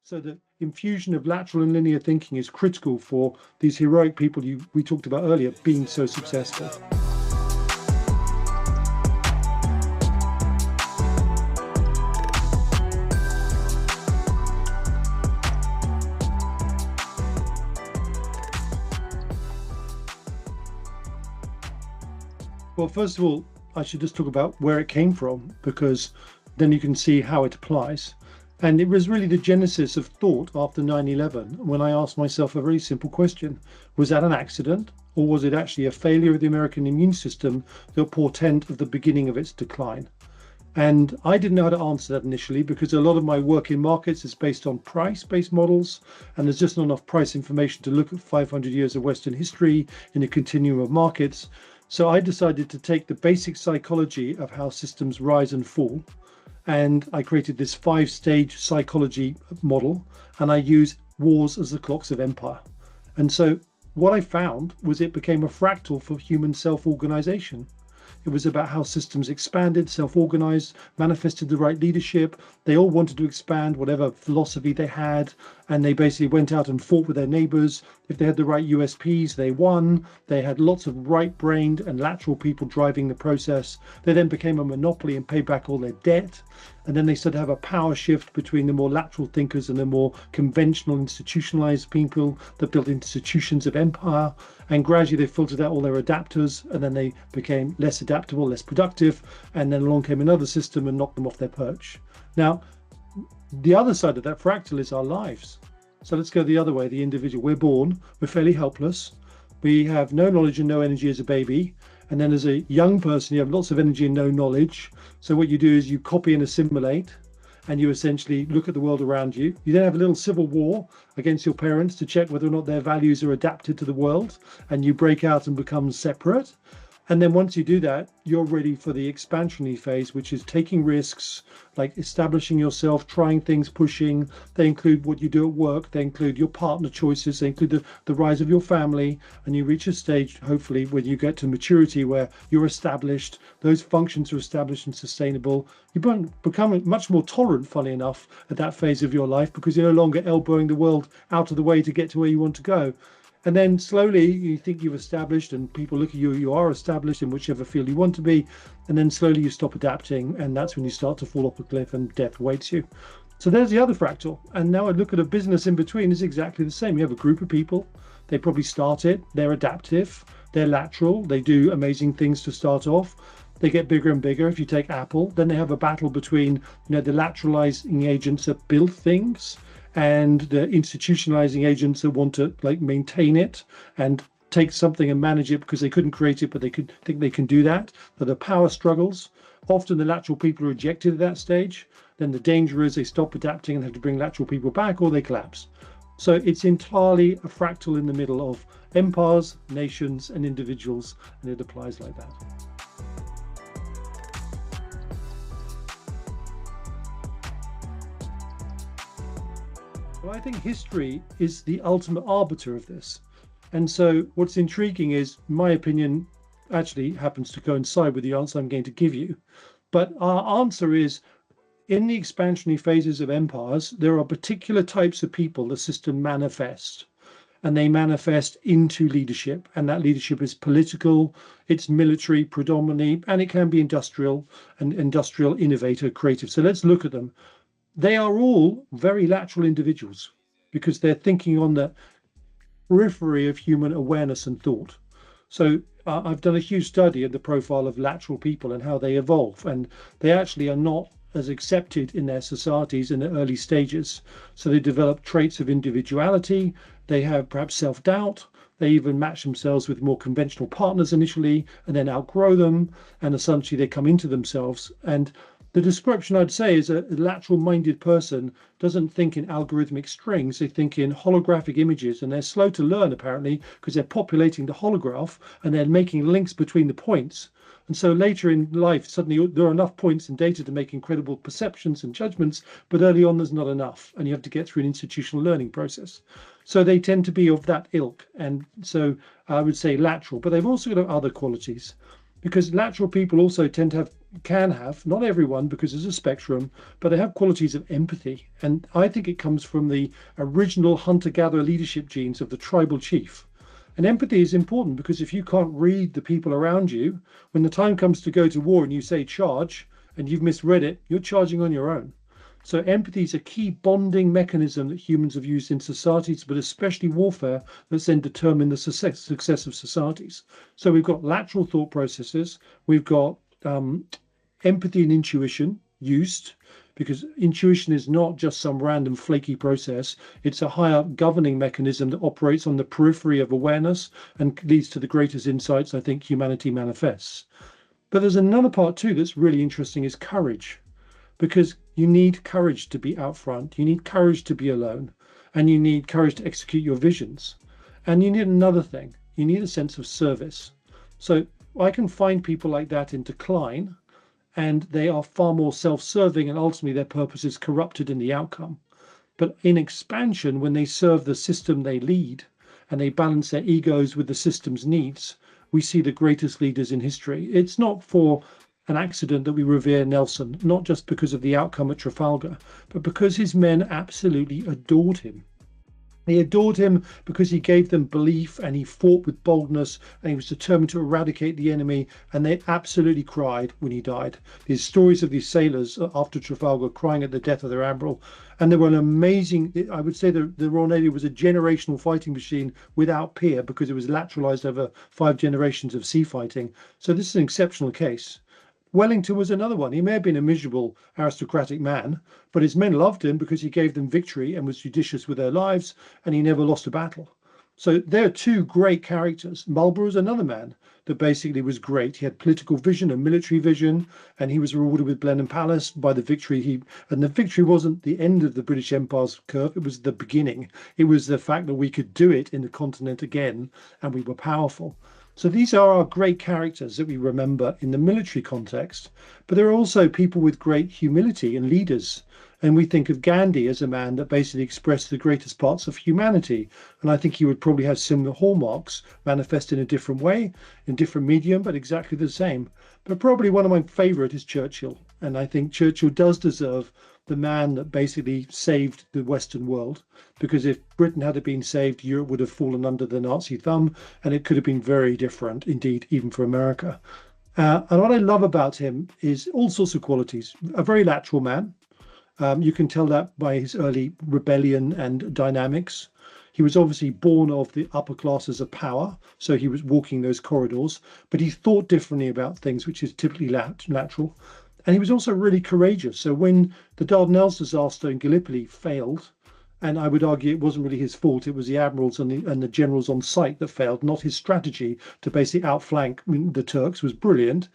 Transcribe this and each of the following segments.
So the infusion of lateral and linear thinking is critical for these heroic people we talked about earlier being so successful. Well, first of all, I should just talk about where it came from, because then you can see how it applies. And it was really the genesis of thought after 9/11, when I asked myself a very simple question. Was that an accident, or was it actually a failure of the American immune system that portend of the beginning of its decline? And I didn't know how to answer that initially, because a lot of my work in markets is based on price-based models, and there's just not enough price information to look at 500 years of Western history in a continuum of markets. So I decided to take the basic psychology of how systems rise and fall, and I created this 5-stage psychology model, and I use wars as the clocks of empire. And so what I found was it became a fractal for human self-organization. It was about how systems expanded, self-organized, manifested the right leadership. They all wanted to expand whatever philosophy they had, and they basically went out and fought with their neighbors. If they had the right USPs, they won. They had lots of right-brained and lateral people driving the process. They then became a monopoly and paid back all their debt. And then they started to have a power shift between the more lateral thinkers and the more conventional, institutionalized people that built institutions of empire. And gradually they filtered out all their adapters, and then they became less adaptable, less productive. And then along came another system and knocked them off their perch. Now, the other side of that fractal is our lives. So let's go the other way, the individual. We're born, we're fairly helpless. We have no knowledge and no energy as a baby. And then as a young person, you have lots of energy and no knowledge. So what you do is you copy and assimilate, and you essentially look at the world around you. You then have a little civil war against your parents to check whether or not their values are adapted to the world, and you break out and become separate. And then once you do that, you're ready for the expansionary phase, which is taking risks, like establishing yourself, trying things, pushing. They include what you do at work. They include your partner choices. They include the rise of your family. And you reach a stage, hopefully, when you get to maturity where you're established, those functions are established and sustainable. You become much more tolerant, funny enough, at that phase of your life, because you're no longer elbowing the world out of the way to get to where you want to go. And then slowly you think you've established, and people look at you, you are established in whichever field you want to be. And then slowly you stop adapting, and that's when you start to fall off a cliff and death awaits you. So there's the other fractal. And now I look at a business in between, is exactly the same. You have a group of people, they probably start it, they're adaptive, they're lateral, they do amazing things to start off. They get bigger and bigger. If you take Apple, then they have a battle between, the lateralizing agents that build things and the institutionalizing agents that want to maintain it and take something and manage it because they couldn't create it, but they could think they can do that. So the power struggles. Often the lateral people are rejected at that stage. Then the danger is they stop adapting and have to bring lateral people back, or they collapse. So it's entirely a fractal in the middle of empires, nations, and individuals, and it applies like that. Well, I think history is the ultimate arbiter of this. And so what's intriguing is, my opinion actually happens to coincide with the answer I'm going to give you. But our answer is, in the expansionary phases of empires, there are particular types of people the system manifests, and they manifest into leadership. And that leadership is political, it's military predominantly, and it can be industrial and industrial innovator, creative. So let's look at them. They are all very lateral individuals because they're thinking on the periphery of human awareness and thought. So I've done a huge study of the profile of lateral people and how they evolve, and they actually are not as accepted in their societies in the early stages. So they develop traits of individuality, they have perhaps self-doubt, they even match themselves with more conventional partners initially and then outgrow them, and essentially they come into themselves. And the description I'd say is a lateral-minded person doesn't think in algorithmic strings, they think in holographic images, and they're slow to learn apparently because they're populating the holograph and they're making links between the points. And so later in life, suddenly there are enough points and data to make incredible perceptions and judgments, but early on there's not enough, and you have to get through an institutional learning process. So they tend to be of that ilk, and so I would say lateral, but they've also got other qualities. Because lateral people also tend to have can have, not everyone because there's a spectrum, but they have qualities of empathy. And I think it comes from the original hunter-gatherer leadership genes of the tribal chief. And empathy is important because if you can't read the people around you, when the time comes to go to war and you say charge and you've misread it, you're charging on your own. So empathy is a key bonding mechanism that humans have used in societies, but especially warfare, that's then determined the success of societies. So we've got lateral thought processes, we've got empathy and intuition used, because intuition is not just some random flaky process. It's a higher governing mechanism that operates on the periphery of awareness and leads to the greatest insights I think humanity manifests. But there's another part too that's really interesting, is courage, because you need courage to be out front, you need courage to be alone, and you need courage to execute your visions. And you need another thing, you need a sense of service. So I can find people like that in decline, and they are far more self-serving, and ultimately their purpose is corrupted in the outcome. But in expansion, when they serve the system they lead and they balance their egos with the system's needs, we see the greatest leaders in history. It's not for an accident that we revere Nelson, not just because of the outcome at Trafalgar, but because his men absolutely adored him. They adored him because he gave them belief, and he fought with boldness, and he was determined to eradicate the enemy, and they absolutely cried when he died. There's stories of these sailors after Trafalgar crying at the death of their admiral, and they were an amazing, I would say the Royal Navy was a generational fighting machine without peer, because it was lateralized over 5 generations of sea fighting. So this is an exceptional case. Wellington was another one. He may have been a miserable aristocratic man, but his men loved him because he gave them victory and was judicious with their lives, and he never lost a battle. So there are two great characters. Marlborough is another man that basically was great. He had political vision and military vision, and he was rewarded with Blenheim Palace by the victory. And the victory wasn't the end of the British Empire's curve, it was the beginning. It was the fact that we could do it in the continent again, and we were powerful. So these are our great characters that we remember in the military context, but there are also people with great humility and leaders. And we think of Gandhi as a man that basically expressed the greatest parts of humanity. And I think he would probably have similar hallmarks, manifest in a different way, in different medium, but exactly the same. But probably one of my favorite is Churchill. And I think Churchill does deserve the man that basically saved the Western world, because if Britain had been saved, Europe would have fallen under the Nazi thumb, and it could have been very different, indeed, even for America. And what I love about him is all sorts of qualities. A very lateral man. You can tell that by his early rebellion and dynamics. He was obviously born of the upper classes of power, so he was walking those corridors, but he thought differently about things, which is typically lateral. And he was also really courageous. So when the Dardanelles disaster in Gallipoli failed, and I would argue it wasn't really his fault, it was the admirals and the generals on site that failed, not his strategy to basically outflank the Turks was brilliant.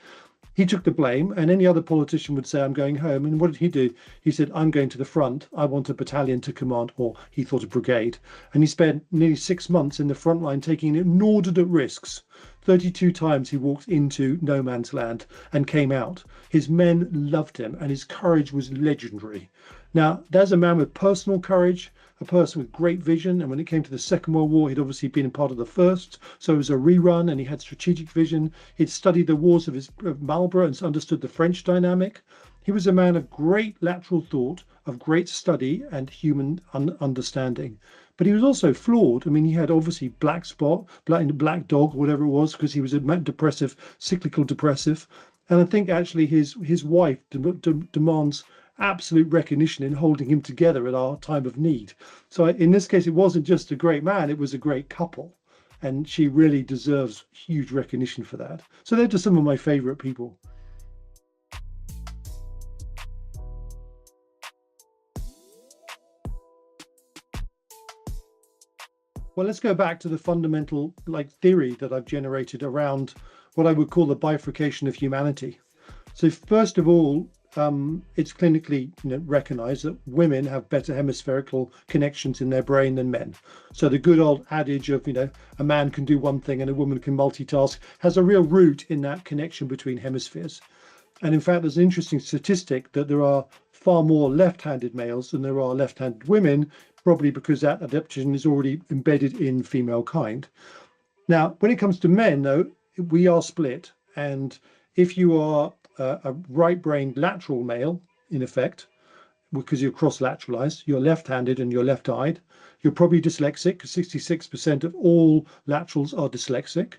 He took the blame, and any other politician would say, I'm going home. And what did he do? He said, I'm going to the front. I want a battalion to command, or he thought a brigade. And he spent nearly 6 months in the front line taking inordinate risks. 32 times he walked into no man's land and came out. His men loved him, and his courage was legendary. Now, there's a man with personal courage, a person with great vision. And when it came to the Second World War, he'd obviously been a part of the first. So it was a rerun, and he had strategic vision. He'd studied the wars of Marlborough and understood the French dynamic. He was a man of great lateral thought, of great study and human understanding. But he was also flawed. I mean, he had obviously black dog, whatever it was, because he was a depressive, cyclical depressive. And I think actually his wife demands absolute recognition in holding him together at our time of need. So in this case, it wasn't just a great man, it was a great couple. And she really deserves huge recognition for that. So they're just some of my favorite people. Well, let's go back to the fundamental theory that I've generated around what I would call the bifurcation of humanity. So first of all, it's clinically recognized that women have better hemispherical connections in their brain than men. So the good old adage of a man can do one thing and a woman can multitask has a real root in that connection between hemispheres. And in fact, there's an interesting statistic that there are far more left-handed males than there are left-handed women, probably because that adaptation is already embedded in female kind. Now, when it comes to men, though, we are split. And if you are a right-brained lateral male, in effect, because you're cross-lateralized, you're left-handed and you're left-eyed. You're probably dyslexic, because 66% of all laterals are dyslexic.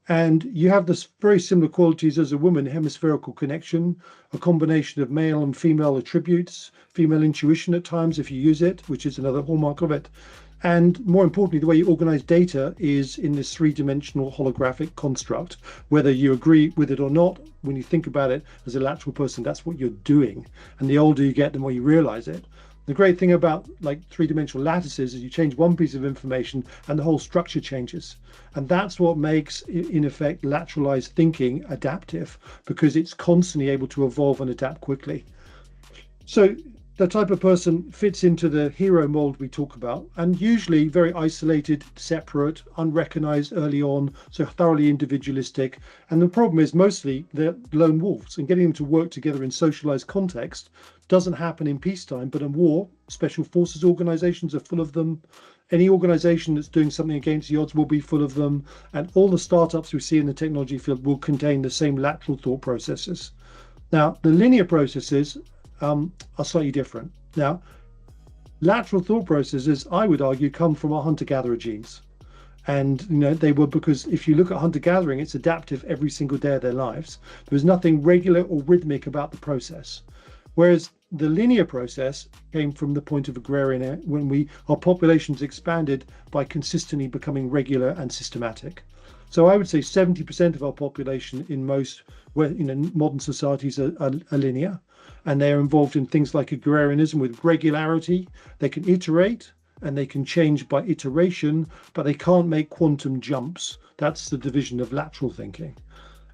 And you have this very similar qualities as a woman, hemispherical connection, a combination of male and female attributes, female intuition at times if you use it, which is another hallmark of it. And more importantly, the way you organize data is in this three-dimensional holographic construct. Whether you agree with it or not, when you think about it as a lateral person, that's what you're doing. And the older you get, the more you realize it. The great thing about like three-dimensional lattices is you change one piece of information and the whole structure changes. And that's what makes, in effect, lateralized thinking adaptive, because it's constantly able to evolve and adapt quickly. So the type of person fits into the hero mold we talk about, and usually very isolated, separate, unrecognized early on, so thoroughly individualistic. And the problem is mostly they're lone wolves, and getting them to work together in socialized context doesn't happen in peacetime, but in war. Special forces organizations are full of them. Any organization that's doing something against the odds will be full of them. And all the startups we see in the technology field will contain the same lateral thought processes. Now, the linear processes are slightly different. Now, lateral thought processes, I would argue, come from our hunter-gatherer genes. And they were, because if you look at hunter-gathering, it's adaptive every single day of their lives. There was nothing regular or rhythmic about the process. Whereas the linear process came from the point of agrarian, when our populations expanded by consistently becoming regular and systematic. So I would say 70% of our population in most modern societies are linear, and they are involved in things like agrarianism with regularity. They can iterate and they can change by iteration, but they can't make quantum jumps. That's the division of lateral thinking.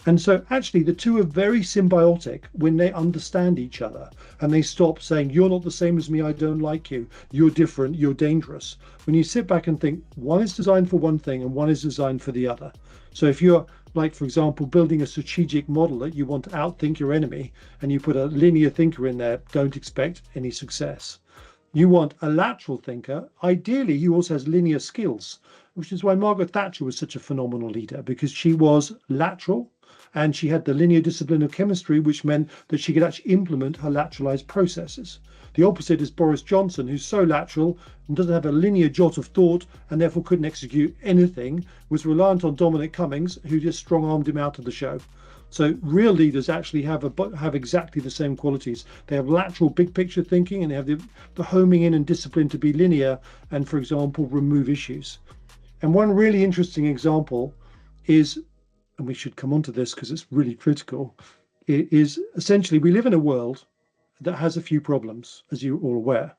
And so actually the two are very symbiotic when they understand each other and they stop saying, you're not the same as me, I don't like you, you're different, you're dangerous. When you sit back and think, one is designed for one thing and one is designed for the other. So if you're, like, for example, building a strategic model that you want to outthink your enemy and you put a linear thinker in there, don't expect any success. You want a lateral thinker, ideally who also has linear skills, which is why Margaret Thatcher was such a phenomenal leader, because she was lateral and she had the linear discipline of chemistry, which meant that she could actually implement her lateralized processes. The opposite is Boris Johnson, who's so lateral and doesn't have a linear jot of thought and therefore couldn't execute anything, was reliant on Dominic Cummings, who just strong-armed him out of the show. So real leaders actually have exactly the same qualities. They have lateral big picture thinking, and they have the homing in and discipline to be linear and, for example, remove issues. And one really interesting example is, and we should come on to this because it's really critical, it is essentially we live in a world that has a few problems, as you're all aware.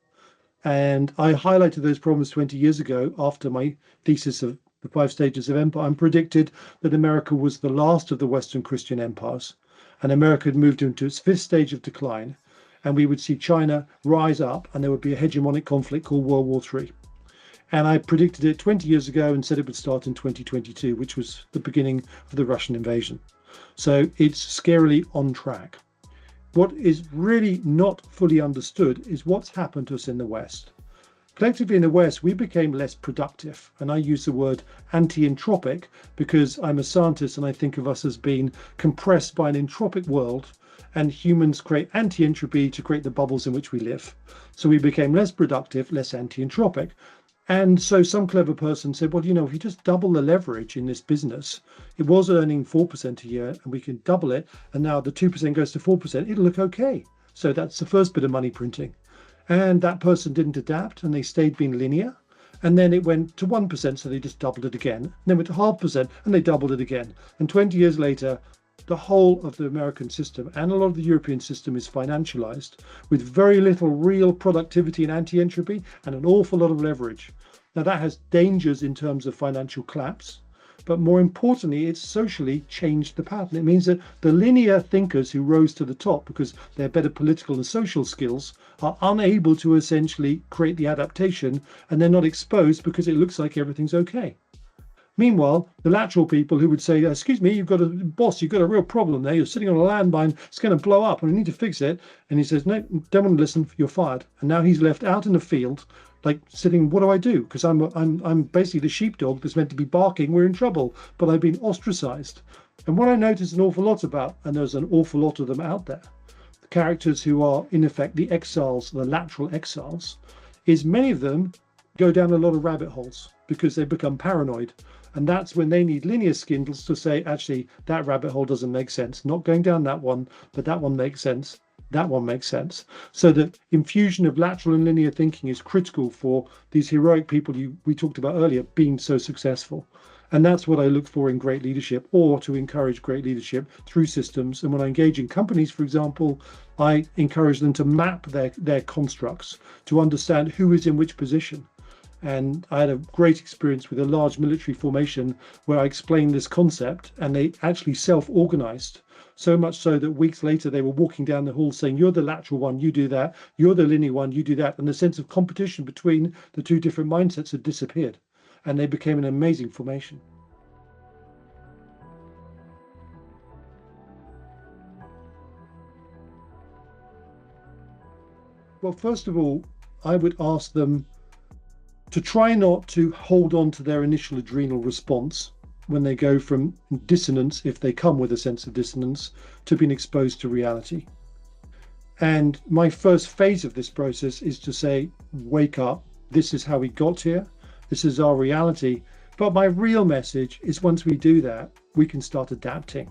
And I highlighted those problems 20 years ago after my thesis of the 5 stages of empire, and predicted that America was the last of the Western Christian empires, and America had moved into its 5th stage of decline, and we would see China rise up and there would be a hegemonic conflict called World War III. And I predicted it 20 years ago and said it would start in 2022, which was the beginning of the Russian invasion. So it's scarily on track. What is really not fully understood is what's happened to us in the West. Collectively in the West, we became less productive. And I use the word anti-entropic because I'm a scientist and I think of us as being compressed by an entropic world, and humans create anti-entropy to create the bubbles in which we live. So we became less productive, less anti-entropic. And so some clever person said, well, if you just double the leverage in this business, it was earning 4% a year and we can double it. And now the 2% goes to 4%, it'll look okay. So that's the first bit of money printing. And that person didn't adapt and they stayed being linear. And then it went to 1%, so they just doubled it again. And then went to 0.5% and they doubled it again. And 20 years later, the whole of the American system and a lot of the European system is financialized with very little real productivity and anti-entropy and an awful lot of leverage. Now that has dangers in terms of financial collapse, but more importantly, it's socially changed the pattern. It means that the linear thinkers who rose to the top because they have better political and social skills are unable to essentially create the adaptation, and they're not exposed because it looks like everything's okay. Meanwhile, the lateral people who would say, excuse me, you've got a real problem there. You're sitting on a landmine. It's going to blow up and we need to fix it. And he says, no, don't want to listen. You're fired. And now he's left out in the field like sitting, what do I do? Because I'm basically the sheepdog that's meant to be barking, we're in trouble, but I've been ostracized. And what I noticed an awful lot about, and there's an awful lot of them out there, the characters who are in effect the exiles, the lateral exiles, is many of them go down a lot of rabbit holes because they become paranoid. And that's when they need linear skills to say, actually, that rabbit hole doesn't make sense. Not going down that one, but that one makes sense. That one makes sense. So the infusion of lateral and linear thinking is critical for these heroic people we talked about earlier being so successful. And that's what I look for in great leadership, or to encourage great leadership through systems. And when I engage in companies, for example, I encourage them to map their constructs to understand who is in which position. And I had a great experience with a large military formation where I explained this concept and they actually self-organized. So much so that weeks later they were walking down the hall saying, you're the lateral one, you do that. You're the linear one, you do that. And the sense of competition between the two different mindsets had disappeared. And they became an amazing formation. Well, first of all, I would ask them to try not to hold on to their initial adrenal response when they go from dissonance, if they come with a sense of dissonance, to being exposed to reality. And my first phase of this process is to say, wake up, this is how we got here, this is our reality. But my real message is once we do that, we can start adapting.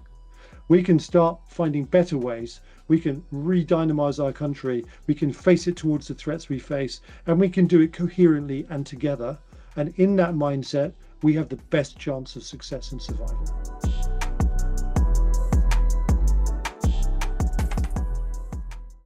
We can start finding better ways. We can re-dynamize our country. We can face it towards the threats we face, and we can do it coherently and together. And in that mindset, we have the best chance of success and survival.